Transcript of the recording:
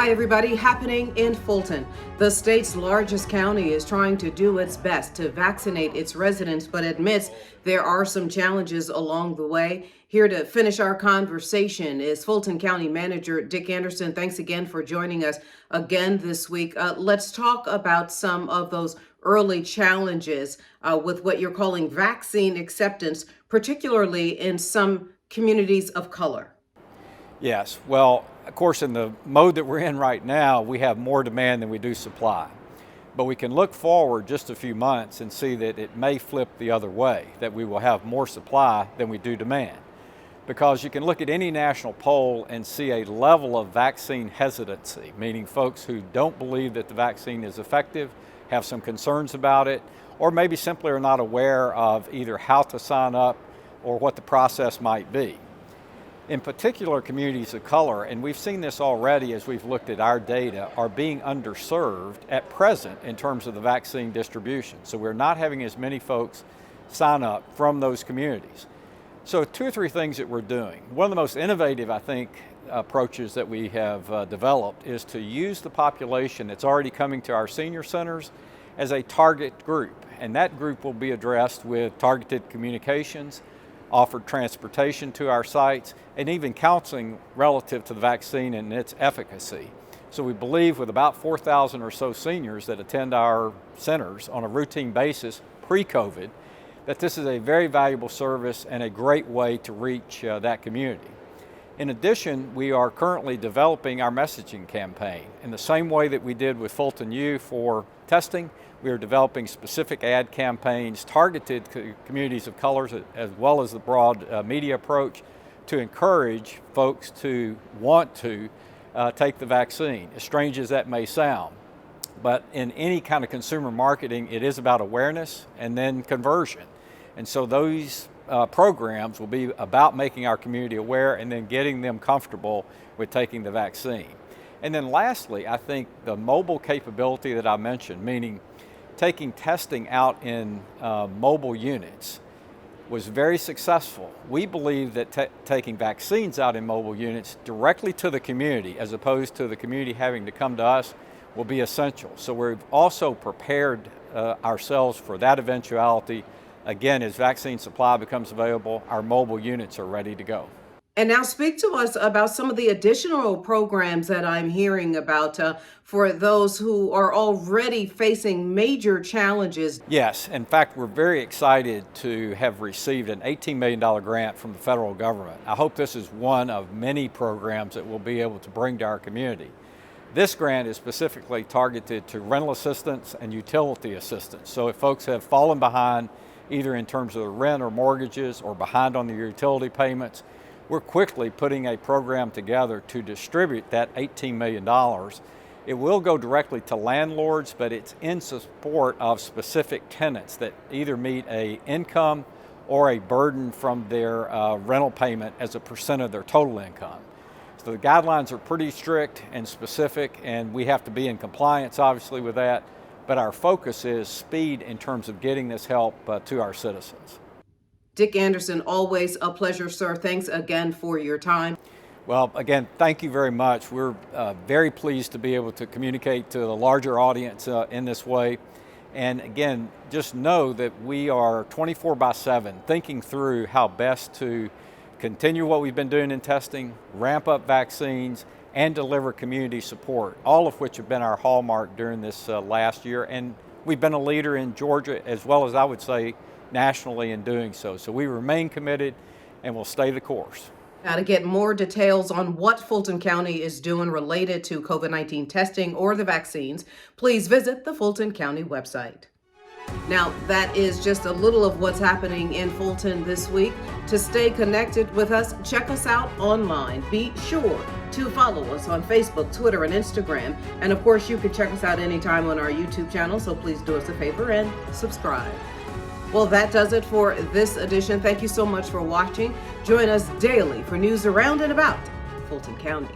Hi everybody, happening in Fulton. The state's largest county is trying to do its best to vaccinate its residents, but admits there are some challenges along the way. Here to finish our conversation is Fulton County Manager Dick Anderson. Thanks again for joining us again this week. Let's talk about some of those early challenges with what you're calling vaccine acceptance, particularly in some communities of color. Yes, well, of course, in the mode that we're in right now, we have more demand than we do supply. But we can look forward just a few months and see that it may flip the other way, that we will have more supply than we do demand. Because you can look at any national poll and see a level of vaccine hesitancy, meaning folks who don't believe that the vaccine is effective, have some concerns about it, or maybe simply are not aware of either how to sign up or what the process might be. In particular, communities of color, and we've seen this already as we've looked at our data, are being underserved at present in terms of the vaccine distribution. So we're not having as many folks sign up from those communities. So 2 or 3 things that we're doing. One of the most innovative, I think, approaches that we have developed is to use the population that's already coming to our senior centers as a target group. And that group will be addressed with targeted communications, offered transportation to our sites, and even counseling relative to the vaccine and its efficacy. So we believe with about 4,000 or so seniors that attend our centers on a routine basis pre-COVID, that this is a very valuable service and a great way to reach that community. In addition, we are currently developing our messaging campaign. In the same way that we did with Fulton U for testing, we are developing specific ad campaigns targeted to communities of colors as well as the broad media approach to encourage folks to want to take the vaccine, as strange as that may sound. But in any kind of consumer marketing, it is about awareness and then conversion. And so those programs will be about making our community aware and then getting them comfortable with taking the vaccine. And then lastly, I think the mobile capability that I mentioned, meaning taking testing out in mobile units, was very successful. We believe that taking vaccines out in mobile units directly to the community, as opposed to the community having to come to us, will be essential. So we've also prepared ourselves for that eventuality. Again, as vaccine supply becomes available, our mobile units are ready to go. And now speak to us about some of the additional programs that I'm hearing about for those who are already facing major challenges. Yes, in fact, we're very excited to have received an $18 million grant from the federal government. I hope this is one of many programs that we'll be able to bring to our community. This grant is specifically targeted to rental assistance and utility assistance. So if folks have fallen behind either in terms of the rent or mortgages or behind on their utility payments, we're quickly putting a program together to distribute that $18 million. It will go directly to landlords, but it's in support of specific tenants that either meet an income or a burden from their rental payment as a percent of their total income. So the guidelines are pretty strict and specific, and we have to be in compliance, obviously, with that. But our focus is speed in terms of getting this help to our citizens. Dick Anderson, always a pleasure, sir. Thanks again for your time. Well, again, thank you very much. We're very pleased to be able to communicate to the larger audience in this way. And again, just know that we are 24/7 thinking through how best to continue what we've been doing in testing, ramp up vaccines, and deliver community support, all of which have been our hallmark during this last year. And we've been a leader in Georgia as well as, I would say, nationally in doing so. So we remain committed and will stay the course. Now, to get more details on what Fulton County is doing related to COVID-19 testing or the vaccines, please visit the Fulton County website. Now, that is just a little of what's happening in Fulton this week. To stay connected with us, check us out online. Be sure to follow us on Facebook, Twitter, and Instagram. And of course, you can check us out anytime on our YouTube channel, so please do us a favor and subscribe. Well, that does it for this edition. Thank you so much for watching. Join us daily for news around and about Fulton County.